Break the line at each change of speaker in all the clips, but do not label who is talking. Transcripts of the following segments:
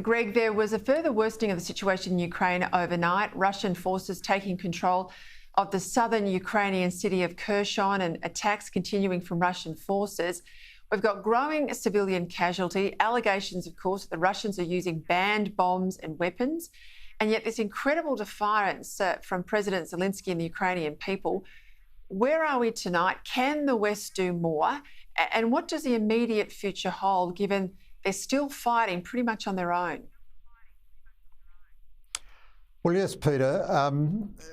Greg, there was a further worsening of the situation in Ukraine overnight. Russian forces taking control of the southern Ukrainian city of Kherson and attacks continuing from Russian forces. We've got growing civilian casualty, allegations, of course, that the Russians are using banned bombs and weapons, and yet this incredible defiance from President Zelensky and the Ukrainian people. Where are we tonight? Can the West do more? And what does the immediate future hold, given they're still fighting pretty much on their own?
Well, yes, Peter,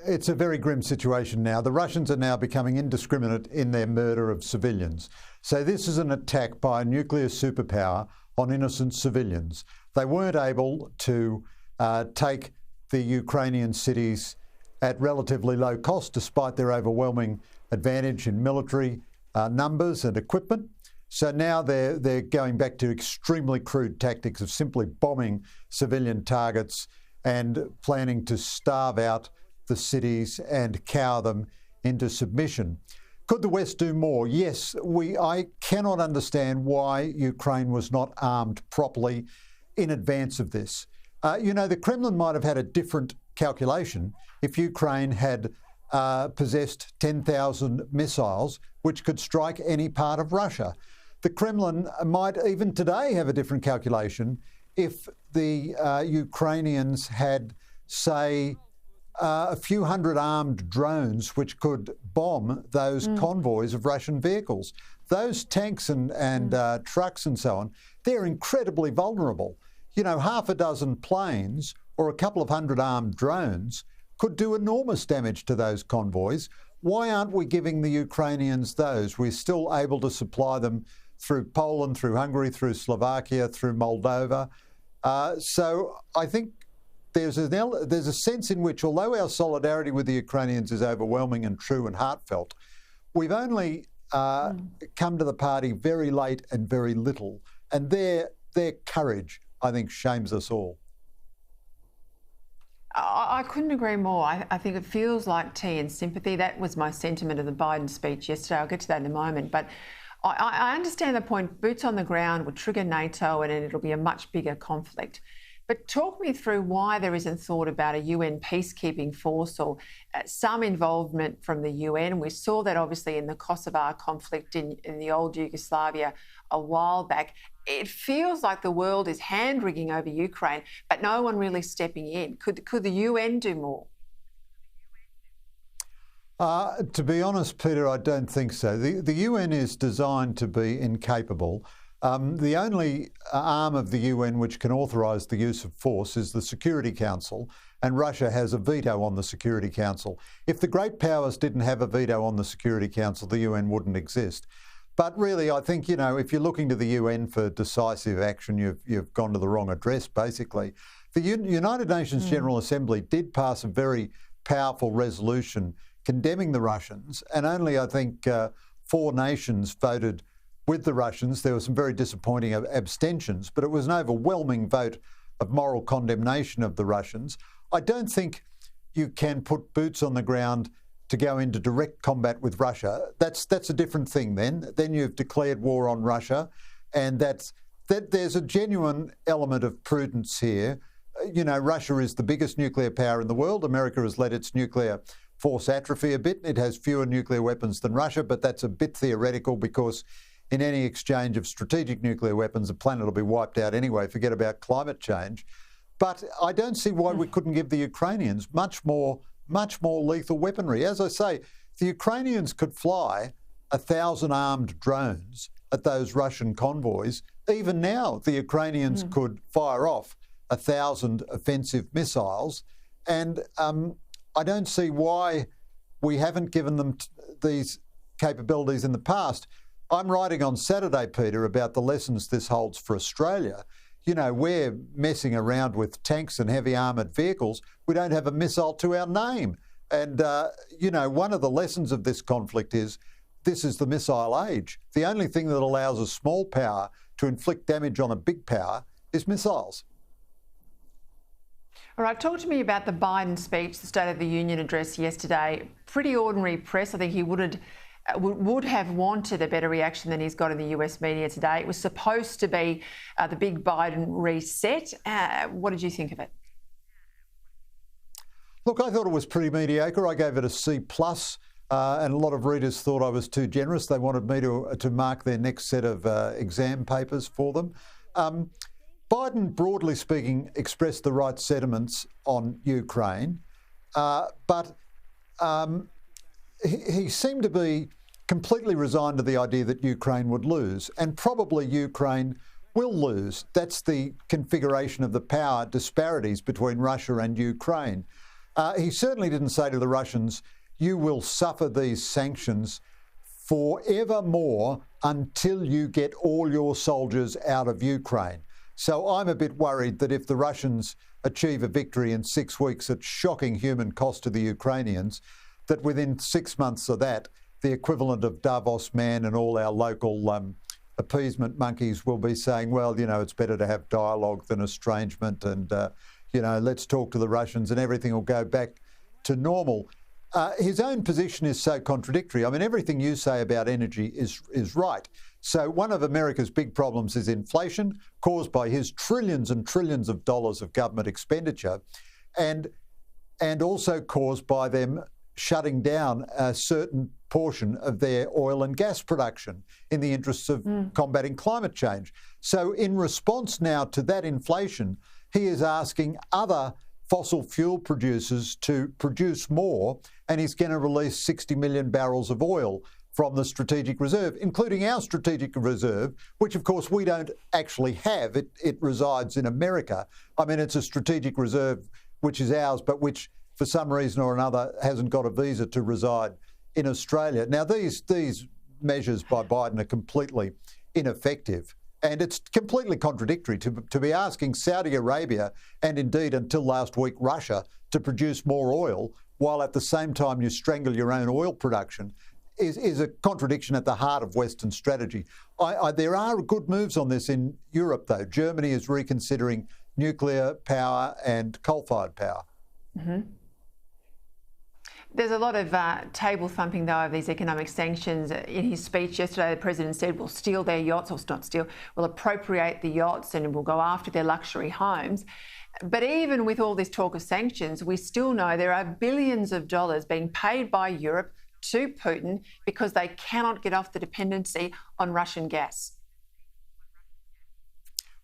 it's a very grim situation now. The Russians are now becoming indiscriminate in their murder of civilians. So this is an attack by a nuclear superpower on innocent civilians. They weren't able to take the Ukrainian cities at relatively low cost, despite their overwhelming advantage in military numbers and equipment. So now they're going back to extremely crude tactics of simply bombing civilian targets and planning to starve out the cities and cow them into submission. Could the West do more? Yes, I cannot understand why Ukraine was not armed properly in advance of this. The Kremlin might have had a different calculation if Ukraine had possessed 10,000 missiles which could strike any part of Russia. The Kremlin might even today have a different calculation if the Ukrainians had, say, a few hundred armed drones which could bomb those convoys of Russian vehicles. Those tanks and trucks and so on, they're incredibly vulnerable. Half a dozen planes or a couple of hundred armed drones could do enormous damage to those convoys. Why aren't we giving the Ukrainians those? We're still able to supply them through Poland, through Hungary, through Slovakia, through Moldova. So I think there's a sense in which, although our solidarity with the Ukrainians is overwhelming and true and heartfelt, we've only come to the party very late and very little. And their courage, I think, shames us all.
I couldn't agree more. I think it feels like tea and sympathy. That was my sentiment of the Biden speech yesterday. I'll get to that in a moment. But I understand the point. Boots on the ground will trigger NATO and it'll be a much bigger conflict. But talk me through why there isn't thought about a UN peacekeeping force or some involvement from the UN. We saw that obviously in the Kosovo conflict in the old Yugoslavia a while back. It feels like the world is hand-wringing over Ukraine, but no one really stepping in. Could the UN do more?
To be honest, Peter, I don't think so. The UN is designed to be incapable. The only arm of the UN which can authorise the use of force is the Security Council, and Russia has a veto on the Security Council. If the great powers didn't have a veto on the Security Council, the UN wouldn't exist. But really, I think, if you're looking to the UN for decisive action, you've gone to the wrong address, basically. The United Nations General Assembly did pass a very powerful resolution condemning the Russians, and only, I think, 4 nations voted with the Russians. There were some very disappointing abstentions, but it was an overwhelming vote of moral condemnation of the Russians. I don't think you can put boots on the ground to go into direct combat with Russia. That's a different thing then. Then you've declared war on Russia, and there's a genuine element of prudence here. Russia is the biggest nuclear power in the world. America has let its nuclear force atrophy a bit. It has fewer nuclear weapons than Russia, but that's a bit theoretical because in any exchange of strategic nuclear weapons, the planet will be wiped out anyway. Forget about climate change. But I don't see why we couldn't give the Ukrainians much more lethal weaponry. As I say, the Ukrainians could fly 1,000 armed drones at those Russian convoys. Even now, the Ukrainians could fire off 1,000 offensive missiles. And I don't see why we haven't given them these capabilities in the past. I'm writing on Saturday, Peter, about the lessons this holds for Australia. We're messing around with tanks and heavy armoured vehicles. We don't have a missile to our name. And, one of the lessons of this conflict is this is the missile age. The only thing that allows a small power to inflict damage on a big power is missiles.
All right, talk to me about the Biden speech, the State of the Union address yesterday. Pretty ordinary press. I think he would would have wanted a better reaction than he's got in the US media today. It was supposed to be the big Biden reset. What did you think of it?
Look, I thought it was pretty mediocre. I gave it a C+, and a lot of readers thought I was too generous. They wanted me to mark their next set of exam papers for them. Biden, broadly speaking, expressed the right sentiments on Ukraine, but he seemed to be completely resigned to the idea that Ukraine would lose, and probably Ukraine will lose. That's the configuration of the power disparities between Russia and Ukraine. He certainly didn't say to the Russians, you will suffer these sanctions forevermore until you get all your soldiers out of Ukraine. So I'm a bit worried that if the Russians achieve a victory in 6 weeks at shocking human cost to the Ukrainians, that within 6 months of that, the equivalent of Davos Man and all our local appeasement monkeys will be saying, well, you know, it's better to have dialogue than estrangement, and, you know, let's talk to the Russians and everything will go back to normal. His own position is so contradictory. I mean, everything you say about energy is right. So one of America's big problems is inflation, caused by his trillions and trillions of dollars of government expenditure, and also caused by them shutting down a certain portion of their oil and gas production in the interests of combating climate change. So in response now to that inflation, he is asking other fossil fuel producers to produce more, and he's going to release 60 million barrels of oil from the strategic reserve, including our strategic reserve, which of course we don't actually have. It resides in America. I mean, it's a strategic reserve which is ours, but which for some reason or another hasn't got a visa to reside in Australia. Now, these measures by Biden are completely ineffective. And it's completely contradictory to be asking Saudi Arabia, and indeed until last week Russia, to produce more oil, while at the same time you strangle your own oil production, is a contradiction at the heart of Western strategy. There are good moves on this in Europe, though. Germany is reconsidering nuclear power and coal-fired power.
Mm-hmm. There's a lot of table thumping, though, of these economic sanctions. In his speech yesterday, the president said we'll steal their yachts, or not steal, we'll appropriate the yachts and we'll go after their luxury homes. But even with all this talk of sanctions, we still know there are billions of dollars being paid by Europe to Putin because they cannot get off the dependency on Russian gas.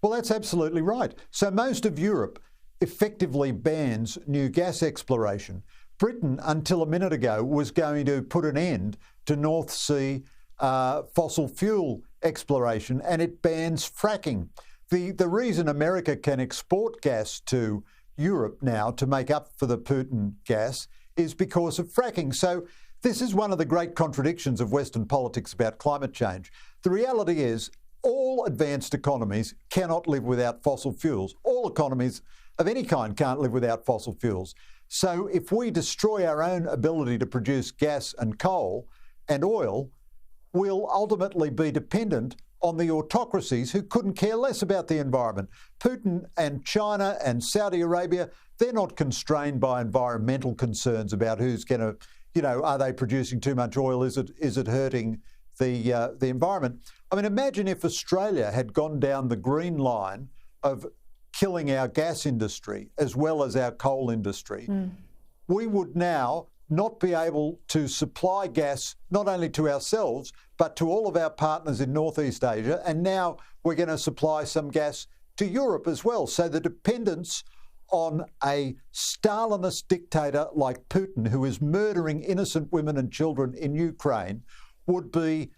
Well, that's absolutely right. So most of Europe effectively bans new gas exploration. Britain, until a minute ago, was going to put an end to North Sea fossil fuel exploration, and it bans fracking. The reason America can export gas to Europe now to make up for the Putin gas is because of fracking. So this is one of the great contradictions of Western politics about climate change. The reality is all advanced economies cannot live without fossil fuels. All economies of any kind can't live without fossil fuels. So if we destroy our own ability to produce gas and coal and oil, we'll ultimately be dependent on the autocracies who couldn't care less about the environment. Putin and China and Saudi Arabia, they're not constrained by environmental concerns about who's going to, you know, are they producing too much oil? Is it hurting the environment? I mean, imagine if Australia had gone down the green line of killing our gas industry as well as our coal industry. We would now not be able to supply gas not only to ourselves, but to all of our partners in Northeast Asia. And now we're going to supply some gas to Europe as well. So the dependence on a Stalinist dictator like Putin, who is murdering innocent women and children in Ukraine, would be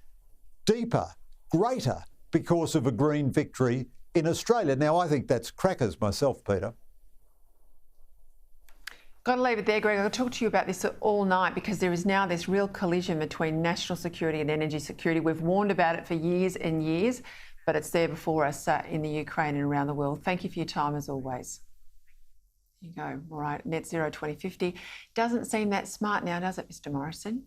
deeper, greater, because of a green victory in Australia. Now, I think that's crackers myself, Peter.
Got to leave it there, Greg. I'll talk to you about this all night because there is now this real collision between national security and energy security. We've warned about it for years and years, but it's there before us in the Ukraine and around the world. Thank you for your time as always. There you go. All right, net zero 2050. Doesn't seem that smart now, does it, Mr. Morrison?